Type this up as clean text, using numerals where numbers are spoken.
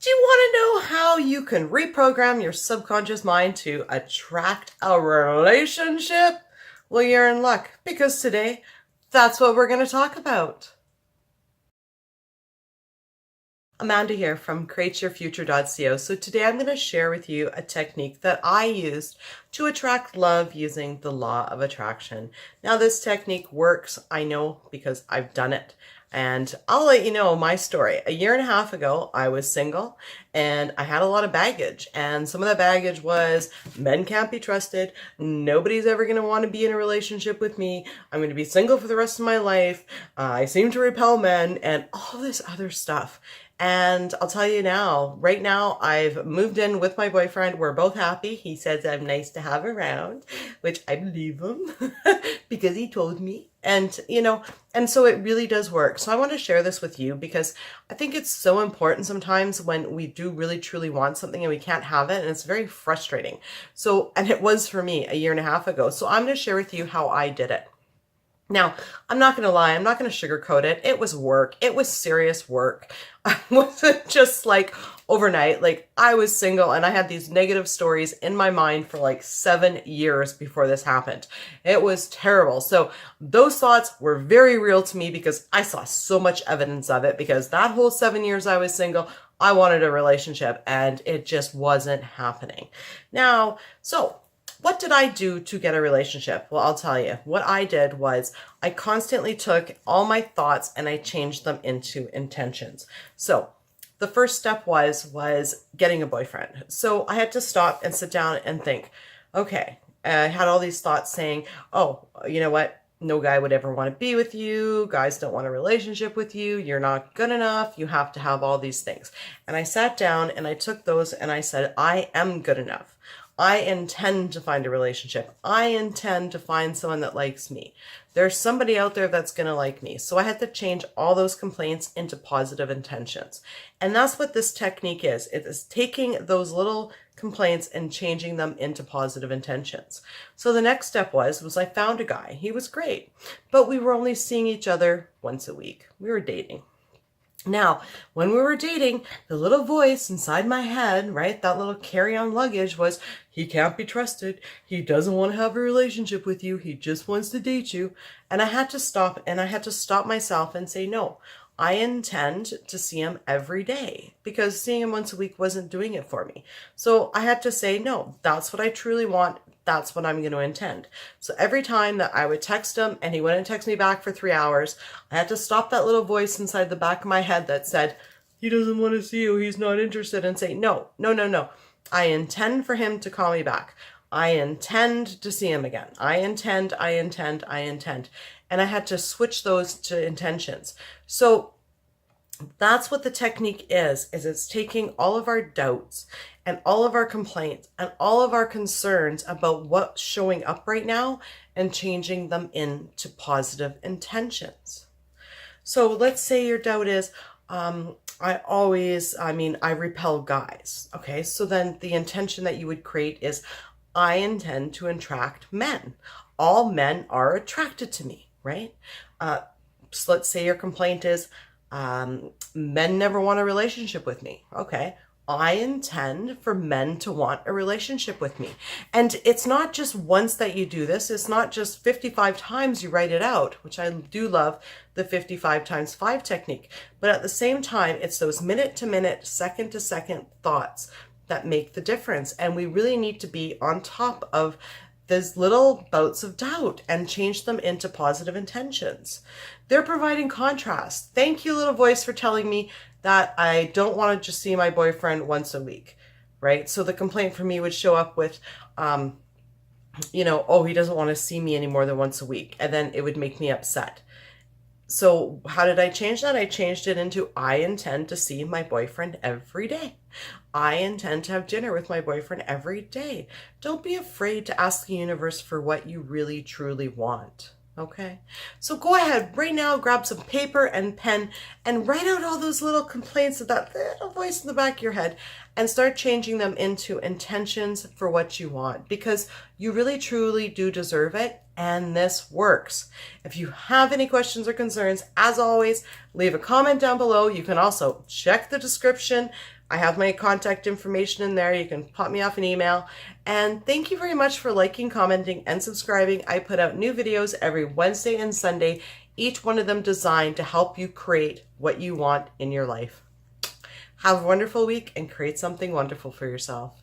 Do you want to know how you can reprogram your subconscious mind to attract a relationship? Well, you're in luck, because today, that's what we're going to talk about. Amanda here from createyourfuture.co. So today I'm going to share with you a technique that I used to attract love using the law of attraction. Now this technique works, I know, because I've done it. And I'll let you know my story. A year and a half ago, I was single and I had a lot of baggage. And some of that baggage was men can't be trusted. Nobody's ever going to want to be in a relationship with me. I'm going to be single for the rest of my life. I seem to repel men and all this other stuff. And I'll tell you now, right now, I've moved in with my boyfriend. We're both happy. He says I'm nice to have around, which I believe him because he told me. And, and so it really does work. So I want to share this with you because I think it's so important sometimes when we do really truly want something and we can't have it. And it's very frustrating. So, and it was for me a year and a half ago. So I'm going to share with you how I did it. Now, I'm not going to lie. I'm not going to sugarcoat it. It was work. It was serious work. I wasn't just like overnight. Like I was single and I had these negative stories in my mind for like 7 years before this happened. It was terrible. So those thoughts were very real to me because I saw so much evidence of it, because that whole 7 years I was single, I wanted a relationship and it just wasn't happening. Now, what did I do to get a relationship? Well, I'll tell you. What I did was I constantly took all my thoughts and I changed them into intentions. So the first step was getting a boyfriend. So I had to stop and sit down and think, okay, I had all these thoughts saying, oh, you know what? No guy would ever want to be with you. Guys don't want a relationship with you. You're not good enough. You have to have all these things. And I sat down and I took those and I said, I am good enough. I intend to find a relationship. I intend to find someone that likes me. There's somebody out there that's going to like me. So I had to change all those complaints into positive intentions. And that's what this technique is. It is taking those little complaints and changing them into positive intentions. So the next step was I found a guy. He was great, but we were only seeing each other once a week. We were dating. Now, when we were dating, the little voice inside my head, right, that little carry-on luggage was, he can't be trusted. He doesn't want to have a relationship with you. He just wants to date you. And I had to stop, and I had to stop myself and say, no, I intend to see him every day, because seeing him once a week wasn't doing it for me. So I had to say, no, that's what I truly want. That's what I'm going to intend. So every time that I would text him and he wouldn't text me back for 3 hours, I had to stop that little voice inside the back of my head that said, he doesn't want to see you. He's not interested, and say, no. I intend for him to call me back. I intend to see him again. I intend. And I had to switch those to intentions. So that's what the technique is it's taking all of our doubts and all of our complaints and all of our concerns about what's showing up right now and changing them into positive intentions. So let's say your doubt is, I repel guys. Okay, so then the intention that you would create is, I intend to attract men. All men are attracted to me, right? So let's say your complaint is, men never want a relationship with me. Okay. I intend for men to want a relationship with me. And it's not just once that you do this. It's not just 55 times you write it out, which I do love the 55 times 5 technique. But at the same time, it's those minute to minute, second to second thoughts that make the difference. And we really need to be on top of these little bouts of doubt and change them into positive intentions. They're providing contrast. Thank you, little voice, for telling me that I don't want to just see my boyfriend once a week, right? So the complaint for me would show up with, oh, he doesn't want to see me any more than once a week. And then it would make me upset. So how did I change that? I changed it into, I intend to see my boyfriend every day. I intend to have dinner with my boyfriend every day. Don't be afraid to ask the universe for what you really, truly want. Okay? So go ahead right now, grab some paper and pen and write out all those little complaints of that little voice in the back of your head and start changing them into intentions for what you want, because you really, truly do deserve it. And this works. If you have any questions or concerns, as always, leave a comment down below. You can also check the description I have my contact information in there. You can pop me off an email. And thank you very much for liking, commenting, and subscribing. I put out new videos every Wednesday and Sunday, each one of them designed to help you create what you want in your life. Have a wonderful week and create something wonderful for yourself.